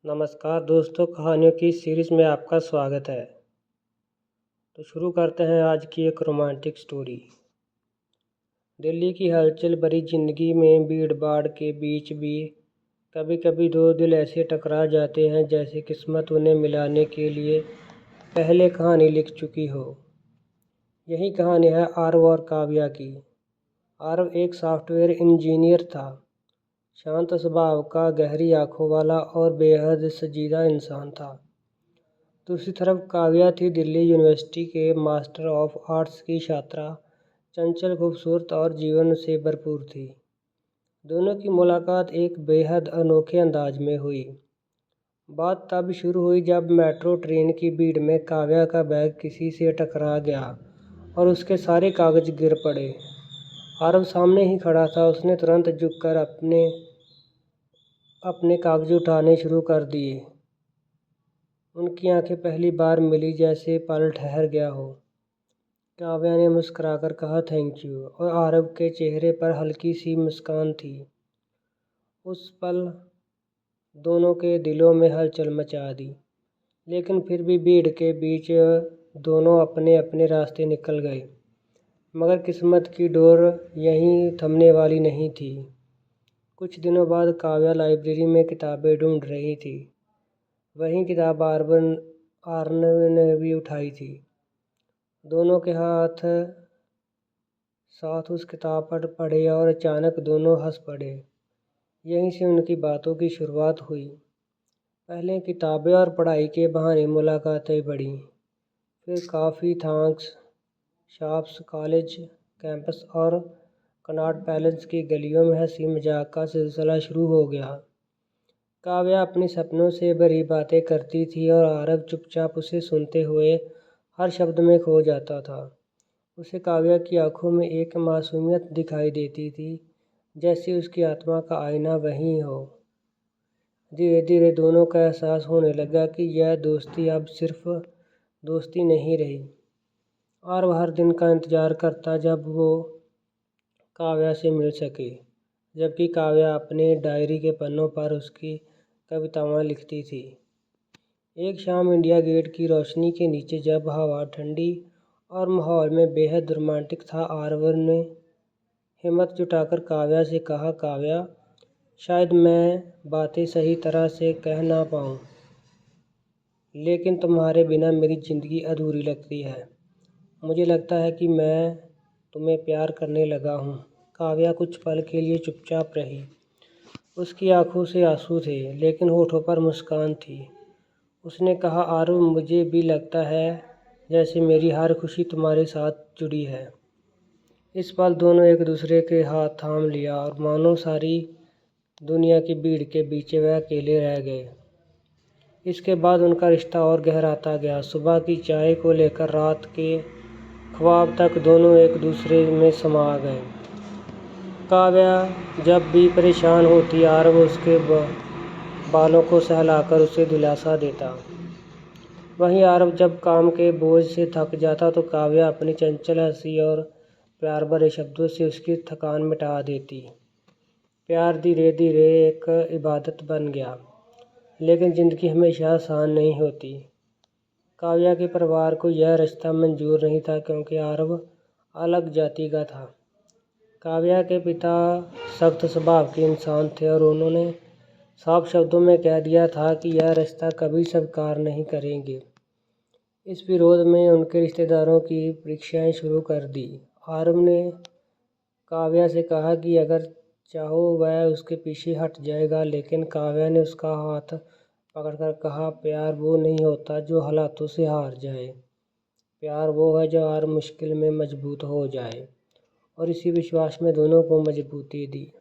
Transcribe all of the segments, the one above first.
नमस्कार दोस्तों, कहानियों की सीरीज़ में आपका स्वागत है। तो शुरू करते हैं आज की एक रोमांटिक स्टोरी। दिल्ली की हलचल भरी ज़िंदगी में भीड़ भाड़ के बीच भी कभी कभी दो दिल ऐसे टकरा जाते हैं जैसे किस्मत उन्हें मिलाने के लिए पहले कहानी लिख चुकी हो। यही कहानी है आरव और काव्या की। आरव एक सॉफ्टवेयर इंजीनियर था, शांत स्वभाव का, गहरी आंखों वाला और बेहद संजीदा इंसान था। दूसरी तरफ काव्या थी दिल्ली यूनिवर्सिटी के मास्टर ऑफ आर्ट्स की छात्रा, चंचल, खूबसूरत और जीवन से भरपूर थी। दोनों की मुलाकात एक बेहद अनोखे अंदाज में हुई। बात तब शुरू हुई जब मेट्रो ट्रेन की भीड़ में काव्या का बैग किसी से टकरा गया और उसके सारे कागज गिर पड़े। आरव सामने ही खड़ा था। उसने तुरंत झुककर अपने कागज उठाने शुरू कर दिए। उनकी आंखें पहली बार मिली, जैसे पल ठहर गया हो। काव्या ने मुस्कुराकर कहा, थैंक यू, और आरव के चेहरे पर हल्की सी मुस्कान थी। उस पल दोनों के दिलों में हलचल मचा दी, लेकिन फिर भी भीड़ के बीच दोनों अपने अपने रास्ते निकल गए। मगर किस्मत की डोर यहीं थमने वाली नहीं थी। कुछ दिनों बाद काव्या लाइब्रेरी में किताबें ढूंढ रही थी। वही किताब आर्नव ने भी उठाई थी। दोनों के हाथ साथ उस किताब पर पढ़े और अचानक दोनों हंस पड़े। यहीं से उनकी बातों की शुरुआत हुई। पहले किताबें और पढ़ाई के बहाने मुलाकातें बढ़ीं, फिर कॉफ़ी, थॉन्ग्स, शॉप्स, कॉलेज कैंपस और कनॉट पैलेस की गलियों में हंसी मजाक का सिलसिला शुरू हो गया। काव्या अपने सपनों से भरी बातें करती थी और आरव चुपचाप उसे सुनते हुए हर शब्द में खो जाता था। उसे काव्या की आंखों में एक मासूमियत दिखाई देती थी, जैसे उसकी आत्मा का आईना वहीं हो। धीरे धीरे दोनों का एहसास होने लगा कि यह दोस्ती अब सिर्फ दोस्ती नहीं रही। और वह हर दिन का इंतज़ार करता जब वो काव्या से मिल सके, जबकि काव्या अपने डायरी के पन्नों पर उसकी कविताएं लिखती थी। एक शाम इंडिया गेट की रोशनी के नीचे जब हवा ठंडी और माहौल में बेहद रोमांटिक था, आरव ने हिम्मत जुटाकर काव्या से कहा, काव्या, शायद मैं बातें सही तरह से कह ना पाऊँ, लेकिन तुम्हारे बिना मेरी ज़िंदगी अधूरी लगती है। मुझे लगता है कि मैं तुम्हें प्यार करने लगा हूँ। काव्या कुछ पल के लिए चुपचाप रही। उसकी आंखों से आंसू थे, लेकिन होठों पर मुस्कान थी। उसने कहा, आरव, मुझे भी लगता है जैसे मेरी हर खुशी तुम्हारे साथ जुड़ी है। इस पल दोनों एक दूसरे के हाथ थाम लिया और मानो सारी दुनिया की भीड़ के बीच वह अकेले रह गए। इसके बाद उनका रिश्ता और गहराता गया। सुबह की चाय को लेकर रात के ख्वाब तक दोनों एक दूसरे में समा गए। काव्या जब भी परेशान होती, आरव उसके बालों को सहलाकर उसे दिलासा देता। वहीं आरव जब काम के बोझ से थक जाता तो काव्या अपनी चंचल हंसी और प्यार भरे शब्दों से उसकी थकान मिटा देती। प्यार धीरे धीरे एक इबादत बन गया। लेकिन ज़िंदगी हमेशा आसान नहीं होती। काव्या के परिवार को यह रिश्ता मंजूर नहीं था, क्योंकि आरव अलग जाति का था। काव्या के पिता सख्त स्वभाव के इंसान थे और उन्होंने साफ शब्दों में कह दिया था कि यह रिश्ता कभी स्वीकार नहीं करेंगे। इस विरोध में उनके रिश्तेदारों की परीक्षाएं शुरू कर दी। आरव ने काव्या से कहा कि अगर चाहो वह उसके पीछे हट जाएगा, लेकिन काव्या ने उसका हाथ पकड़कर कहा, प्यार वो नहीं होता जो हालातों से हार जाए। प्यार वो है जो हर मुश्किल में मजबूत हो जाए। और इसी विश्वास में दोनों को मजबूती दी।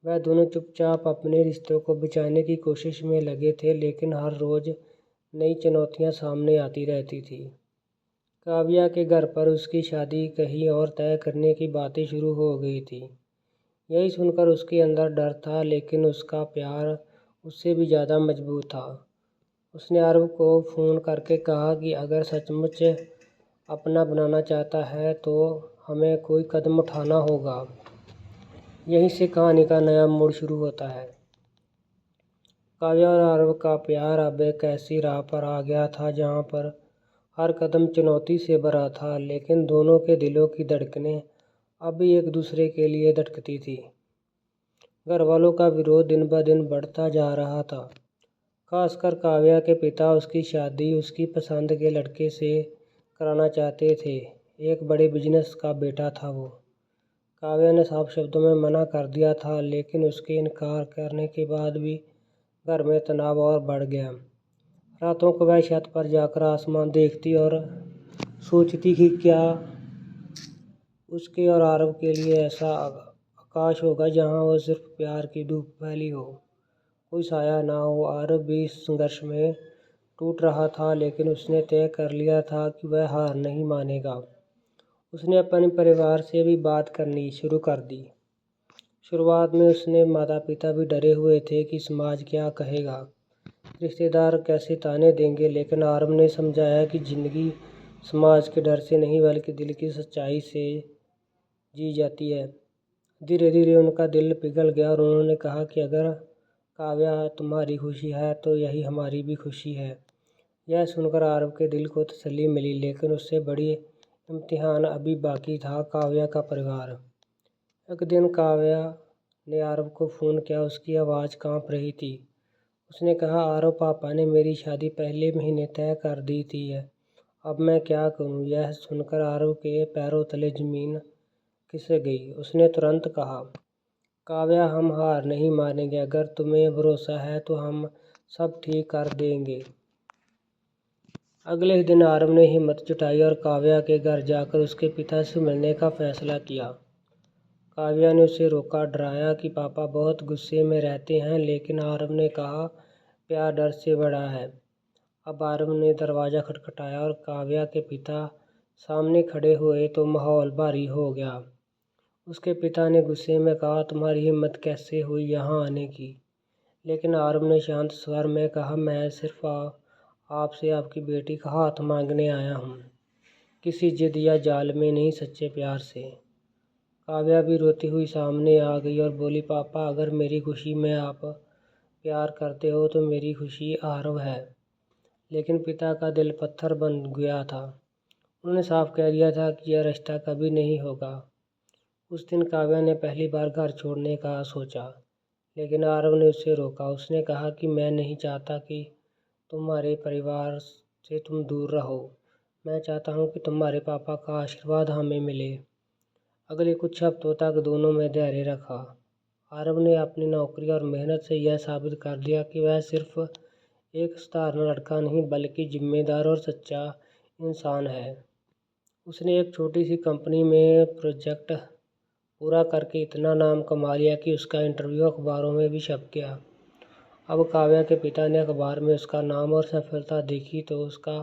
वह दोनों चुपचाप अपने रिश्तों को बचाने की कोशिश में लगे थे, लेकिन हर रोज़ नई चुनौतियां सामने आती रहती थी। काव्या के घर पर उसकी शादी कहीं और तय करने की बातें शुरू हो गई थी। यही सुनकर उसके अंदर डर था, लेकिन उसका प्यार उससे भी ज़्यादा मजबूत था। उसने आरव को फ़ोन करके कहा कि अगर सचमुच अपना बनाना चाहता है तो हमें कोई कदम उठाना होगा। यहीं से कहानी का नया मोड़ शुरू होता है। काव्या और आरव का प्यार अब एक ऐसी राह पर आ गया था जहाँ पर हर कदम चुनौती से भरा था, लेकिन दोनों के दिलों की धड़कनें अब भी एक दूसरे के लिए धड़कती थी। घर वालों का विरोध दिन ब दिन बढ़ता जा रहा था। खासकर काव्या के पिता उसकी शादी उसकी पसंद के लड़के से कराना चाहते थे। एक बड़े बिजनेस का बेटा था वो। काव्या ने साफ शब्दों में मना कर दिया था, लेकिन उसके इनकार करने के बाद भी घर में तनाव और बढ़ गया। रातों को वह छत पर जाकर आसमान देखती और सोचती कि क्या उसके और आरव के लिए ऐसा आकाश होगा जहाँ वो सिर्फ प्यार की धूप फैली हो, कोई साया ना हो। आरव भी इस संघर्ष में टूट रहा था, लेकिन उसने तय कर लिया था कि वह हार नहीं मानेगा। उसने अपने परिवार से भी बात करनी शुरू कर दी। शुरुआत में उसने माता पिता भी डरे हुए थे कि समाज क्या कहेगा, रिश्तेदार कैसे ताने देंगे, लेकिन आरव ने समझाया कि ज़िंदगी समाज के डर से नहीं बल्कि दिल की सच्चाई से जी जाती है। धीरे धीरे उनका दिल पिघल गया और उन्होंने कहा कि अगर काव्या तुम्हारी खुशी है तो यही हमारी भी खुशी है। यह सुनकर आरव के दिल को तसल्ली मिली, लेकिन उससे बड़ी इम्तिहान अभी बाकी था, काव्या का परिवार। एक दिन काव्या ने आरव को फ़ोन किया। उसकी आवाज़ कांप रही थी। उसने कहा, आरव, पापा ने मेरी शादी पहले महीने तय कर दी थी है, अब मैं क्या करूं? यह सुनकर आरव के पैरों तले ज़मीन खिसक गई। उसने तुरंत कहा, काव्या, हम हार नहीं मानेंगे। अगर तुम्हें भरोसा है तो हम सब ठीक कर देंगे। अगले ही दिन आरव ने हिम्मत जुटाई और काव्या के घर जाकर उसके पिता से मिलने का फैसला किया। काव्या ने उसे रोका, डराया कि पापा बहुत गुस्से में रहते हैं, लेकिन आरव ने कहा, प्यार डर से बड़ा है। अब आरव ने दरवाज़ा खटखटाया और काव्या के पिता सामने खड़े हुए तो माहौल भारी हो गया। उसके पिता ने गुस्से में कहा, तुम्हारी हिम्मत कैसे हुई यहाँ आने की? लेकिन आरव ने शांत स्वर में कहा, मैं सिर्फ आपसे आपकी बेटी का हाथ मांगने आया हूँ, किसी जिद या जाल में नहीं, सच्चे प्यार से। काव्या भी रोती हुई सामने आ गई और बोली, पापा, अगर मेरी खुशी में आप प्यार करते हो तो मेरी खुशी आरव है। लेकिन पिता का दिल पत्थर बन गया था। उन्होंने साफ कह दिया था कि यह रिश्ता कभी नहीं होगा। उस दिन काव्या ने पहली बार घर छोड़ने का सोचा, लेकिन आरव ने उसे रोका। उसने कहा कि मैं नहीं चाहता कि तुम्हारे परिवार से तुम दूर रहो। मैं चाहता हूँ कि तुम्हारे पापा का आशीर्वाद हमें मिले। अगले कुछ हफ्तों तक दोनों में धैर्य रखा। आरव ने अपनी नौकरी और मेहनत से यह साबित कर दिया कि वह सिर्फ एक साधारण लड़का नहीं बल्कि जिम्मेदार और सच्चा इंसान है। उसने एक छोटी सी कंपनी में प्रोजेक्ट पूरा करके इतना नाम कमा लिया कि उसका इंटरव्यू अखबारों में भी छप गया। अब काव्या के पिता ने अखबार में उसका नाम और सफलता देखी तो उसका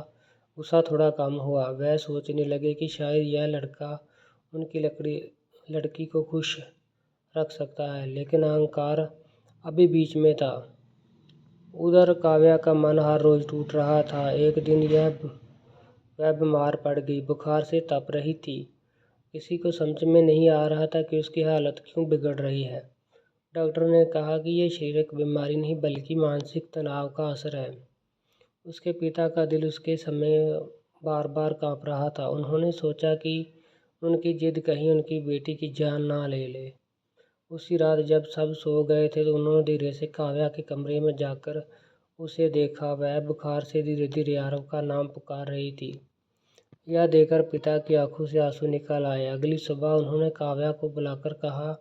गुस्सा थोड़ा कम हुआ। वह सोचने लगे कि शायद यह लड़का उनकी लड़की को खुश रख सकता है, लेकिन अहंकार अभी बीच में था। उधर काव्या का मन हर रोज़ टूट रहा था। एक दिन वह बीमार पड़ गई, बुखार से तप रही थी। किसी को समझ में नहीं आ रहा था कि उसकी हालत क्यों बिगड़ रही है। डॉक्टर ने कहा कि ये शारीरिक बीमारी नहीं बल्कि मानसिक तनाव का असर है। उसके पिता का दिल उसके समय बार बार कांप रहा था। उन्होंने सोचा कि उनकी जिद कहीं उनकी बेटी की जान ना ले ले। उसी रात जब सब सो गए थे तो उन्होंने धीरे से काव्या के कमरे में जाकर उसे देखा। वह बुखार से धीरे धीरे आरव का नाम पुकार रही थी। यह देखकर पिता की आंखों से आंसू निकल आए। अगली सुबह उन्होंने काव्या को बुलाकर कहा,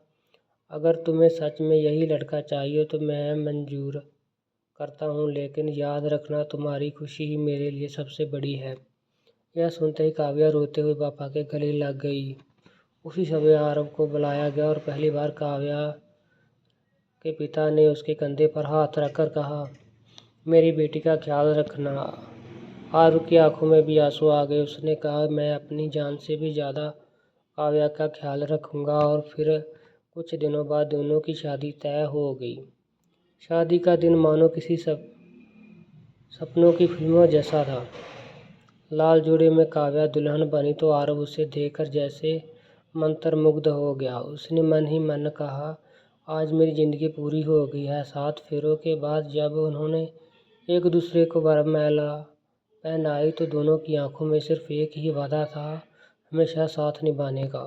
अगर तुम्हें सच में यही लड़का चाहिए तो मैं मंजूर करता हूँ, लेकिन याद रखना तुम्हारी खुशी ही मेरे लिए सबसे बड़ी है। यह सुनते ही काव्या रोते हुए पापा के गले लग गई। उसी समय आरव को बुलाया गया और पहली बार काव्या के पिता ने उसके कंधे पर हाथ रखकर कहा, मेरी बेटी का ख्याल रखना। आरव की आंखों में भी आंसू आ गए। उसने कहा, मैं अपनी जान से भी ज़्यादा काव्या का ख्याल रखूँगा। और फिर कुछ दिनों बाद दोनों की शादी तय हो गई। शादी का दिन मानो किसी सपनों की फिल्मों जैसा था। लाल जोड़े में काव्या दुल्हन बनी तो आरव उसे देखकर जैसे मंत्रमुग्ध हो गया। उसने मन ही मन कहा, आज मेरी ज़िंदगी पूरी हो गई है। 7 फेरों के बाद जब उन्होंने एक दूसरे को वरमाला पहनाई तो दोनों की आंखों में सिर्फ एक ही वादा था, हमेशा साथ निभाने का।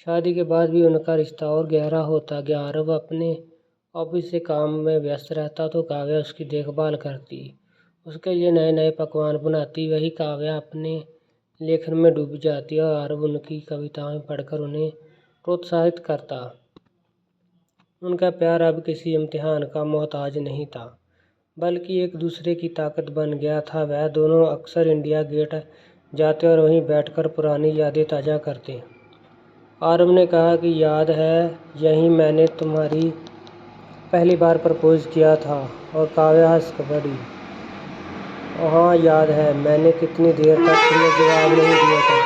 शादी के बाद भी उनका रिश्ता और गहरा होता गया। आरव अपने ऑफिस से काम में व्यस्त रहता तो काव्या उसकी देखभाल करती, उसके लिए नए नए पकवान बनाती। वही काव्या अपने लेखन में डूब जाती और आरव उनकी कविताएं पढ़कर उन्हें प्रोत्साहित करता। उनका प्यार अब किसी इम्तिहान का मोहताज नहीं था, बल्कि एक दूसरे की ताकत बन गया था। वह दोनों अक्सर इंडिया गेट जाते और वहीं बैठकर पुरानी यादें ताज़ा करते। आरव ने कहा कि याद है यहीं मैंने तुम्हारी पहली बार प्रपोज किया था, और काव्या हंस पड़ी। हाँ याद है, मैंने कितनी देर तक तुम्हें जवाब नहीं दिया था।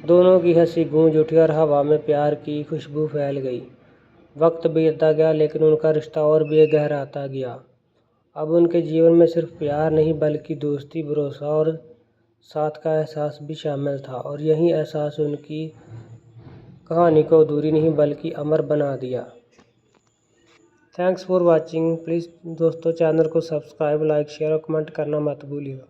दोनों की हंसी गूंज उठी और हवा में प्यार की खुशबू फैल गई। वक्त बीतता गया लेकिन उनका रिश्ता और भी गहराता गया। अब उनके जीवन में सिर्फ प्यार नहीं बल्कि दोस्ती, भरोसा और साथ का एहसास भी शामिल था, और यही एहसास उनकी कहानी को अधूरी नहीं बल्कि अमर बना दिया। Thanks for watching. प्लीज़ दोस्तों चैनल को सब्सक्राइब, लाइक, शेयर और कमेंट करना मत भूलिएगा।